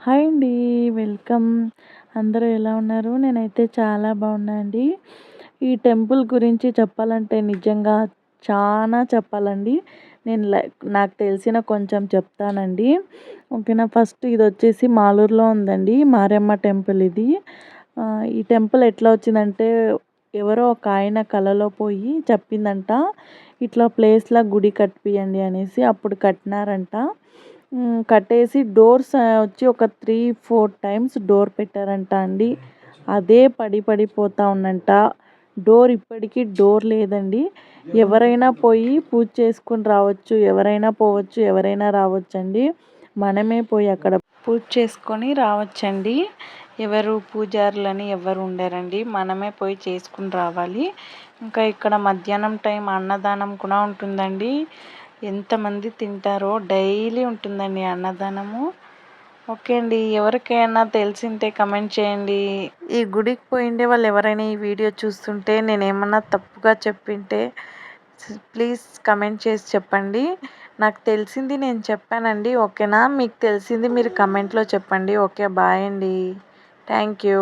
Hi అండి. Welcome. అందరూ ఎలా ఉన్నారు? నేనైతే చాలా బాగున్నా అండి. ఈ టెంపుల్ గురించి చెప్పాలంటే నిజంగా చానా చెప్పాలండి. నేను నాకు తెలిసిన కొంచెం చెప్తానండి. ఓకేనా. ఫస్ట్ ఇదొచ్చేసి మాలూరులో ఉందండి. మారమ్మ టెంపుల్ ఇది. ఈ టెంపుల్ ఎట్లా వచ్చిందంటే ఎవరో ఒక ఆయన కలలో పోయి చెప్పిందంట. ఇట్లా ప్లేస్‌లా గుడి కట్టిపియండి అనేసి. అప్పుడు కట్టినారంట. కట్టేసి డోర్స్ వచ్చి ఒక 3, 4 టైమ్స్ డోర్ పెట్టారంట అండి. అదే పడిపోతా ఉందంట. డోర్ ఇప్పటికి డోర్ లేదండి. ఎవరైనా పోయి పూజ చేసుకొని రావచ్చు. ఎవరైనా పోవచ్చు. ఎవరైనా రావచ్చండి. మనమే పోయి అక్కడ పూజ చేసుకొని రావచ్చండి. ఎవరు పూజారులని ఎవరు ఉండరండి. మనమే పోయి చేసుకొని రావాలి. ఇంకా ఇక్కడ మధ్యాహ్నం టైం అన్నదానం కూడా ఉంటుందండి. ఎంతమంది తింటారో డైలీ ఉంటుందండి అన్నదానము. ఓకే అండి. ఎవరికైనా తెలిసింటే కమెంట్ చేయండి. ఈ గుడికి పోయిండే వాళ్ళు ఎవరైనా ఈ వీడియో చూస్తుంటే నేనేమన్నా తప్పుగా చెప్పింటే ప్లీజ్ కమెంట్ చేసి చెప్పండి. నాకు తెలిసింది నేను చెప్పానండి. ఓకేనా. మీకు తెలిసింది మీరు కమెంట్లో చెప్పండి. ఓకే. బాయ్ అండి. Thank you.